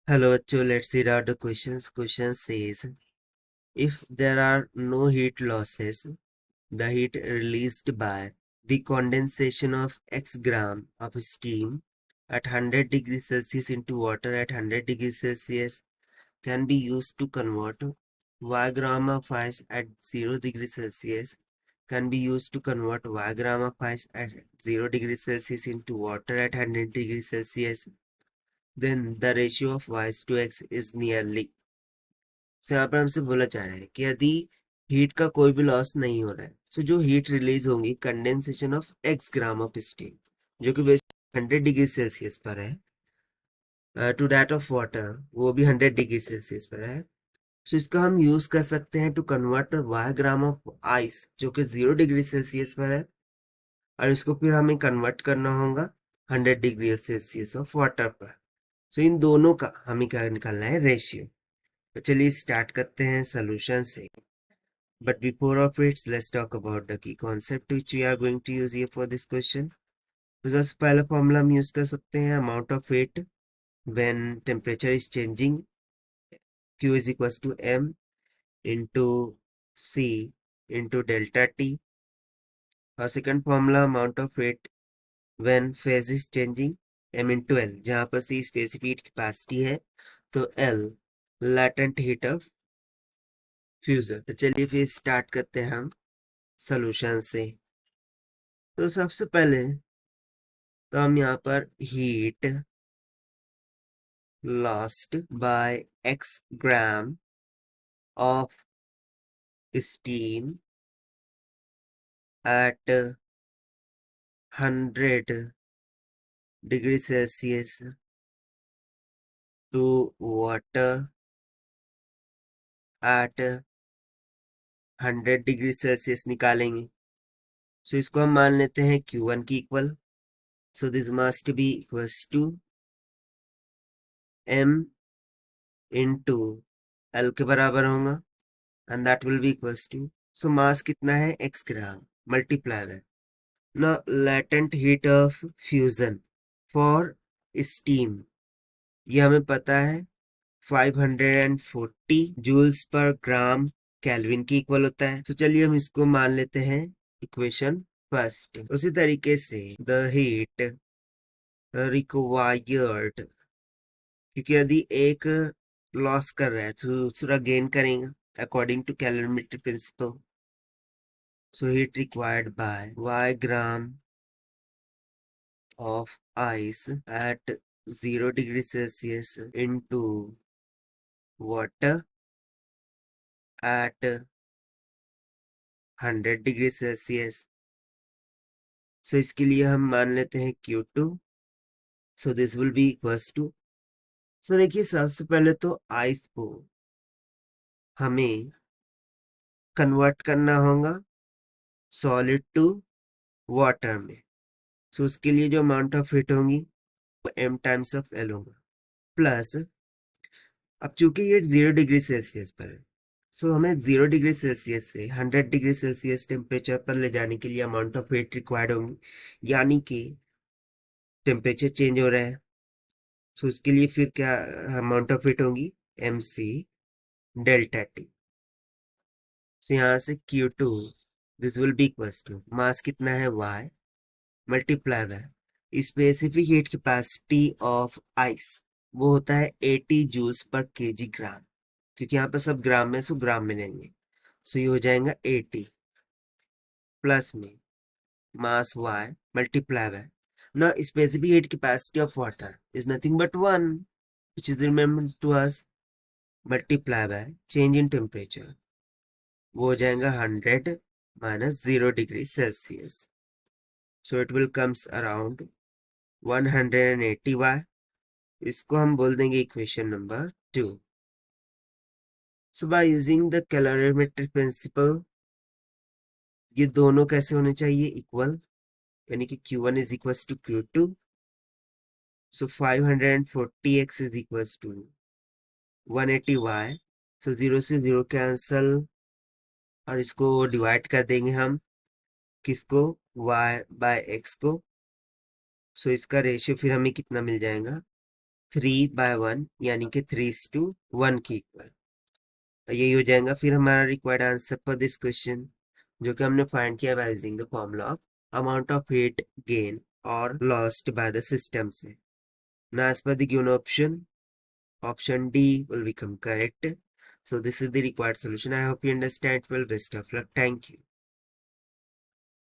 Hello, bachcho, let's read out the questions. Question says, if there are no heat losses, the heat released by the condensation of X gram of steam at 100 degrees Celsius into water at 100 degrees Celsius can be used to convert Y gram of ice at 0 degrees Celsius can be used to convert Y gram of ice at 0 degrees Celsius into water at 100 degrees Celsius, then the ratio of y to x is nearly. So यहाँ पर हमसे बोला जा रहा है कि यदि heat का कोई भी लॉस नहीं हो रहा है, तो जो हीट रिलीज होंगी condensation of x gram of steam, जो कि बेस 100 डिग्री सेल्सियस पर है, टू दैट ऑफ वाटर, वो भी 100 डिग्री सेल्सियस पर है। तो इसका हम यूज कर सकते हैं to convert y gram of ice, जो कि 0 डिग्री सेल्सियस पर है, और इसको फिर हमें कन्वर्ट करना होगा 100 डिग्री सेल्सियस ऑफ वाटर पर। सो इन दोनों का हमें क्या निकालना है, रेशियो। तो चलिए स्टार्ट करते हैं सोल्यूशन से। But before of its let's talk about the key concept which we are going to use here for this question. तो सबसे पहला फॉर्मूला हम यूज कर सकते हैं, amount of heat when temperature is changing, Q is equals to M into C into delta T। और second formula amount of heat when phase is changing, M into L, जहाँ पर C specific capacity है, तो L latent heat of fusion. तो चलिए फिर start करते हैं हम सोल्यूशन से। तो सबसे पहले तो हम यहाँ पर heat lost by x gram of steam at 100 degree Celsius to water at 100 degree Celsius निकालेंगे। सो इसको हम मान लेते हैं Q1 की equal. So this must be equals to M into L के बराबर होगा, and that will be equals to, so mass कितना है, x ग्राम मल्टीप्लाई है ना latent heat of fusion for steam, ये हमें पता है 540 जूल्स पर ग्राम केल्विन की इक्वल होता है। तो चलिए हम इसको मान लेते हैं इक्वेशन फर्स्ट। उसी तरीके से द हीट रिक्वायर्ड, क्योंकि यदि एक लॉस कर रहा है तो दूसरा गेन करेगा according to calorimetry principle. So heat required by y gram of ice at 0 degree Celsius into water at 100 degree Celsius. So इसके लिए हम मान लेते हैं Q2। So this will be equals to, so देखिए सबसे पहले तो आइस को हमें कन्वर्ट करना होगा सॉलिड टू वाटर में। सो उसके लिए जो अमाउंट ऑफ हीट होगी वो m टाइम्स ऑफ L होगा, प्लस अब चूंकि ये 0 डिग्री सेल्सियस पर है, सो हमें 0 डिग्री सेल्सियस से 100 डिग्री सेल्सियस टेम्परेचर पर ले जाने के लिए अमाउंट ऑफ हीट रिक्वायर्ड होगी, यानी कि टेम्परेचर चेंज हो रहा है। सो उसके लिए फिर क्या अमाउंट ऑफ हीट होगी, MC डेल्टा T। सो यहाँ से Q2 this will be equals to, mass कितना है y multiply by specific heat capacity of ice, वो होता है 80 जूल्स पर केजी ग्राम, क्योंकि यहाँ पर सब ग्राम में, सो ग्राम में लेंगे। सो ये हो जाएगा 80 प्लस में मास y मल्टीप्लाई बाय ना specific heat capacity of water is nothing but 1 which is remembered to us, multiply by change in temperature, वो हो जाएगा 100 minus 0 degree Celsius. So it will comes around 180y। इसको हम बोल देंगे equation number 2। So by using the calorimetric principle, ये दोनों कैसे होने चाहिए, इक्वल, यानी कि Q1 is equal to Q2। So 540x is equal to 180y। So 0 से 0 कैंसल, और इसको डिवाइड कर देंगे हम किसको, y बाय x को। सो इसका रेशियो फिर हमें कितना मिल जाएगा, 3/1 यानी कि 3:1 के इक्वल। यही हो जाएगा फिर हमारा required answer for this question, जो कि हमने फाइंड किया bye using the formula of amount of heat gain और लॉस्ट बाय द सिस्टम से। Now as per the given option D will become correct. So this is the required solution. I hope you understand well. Best of luck. Thank you.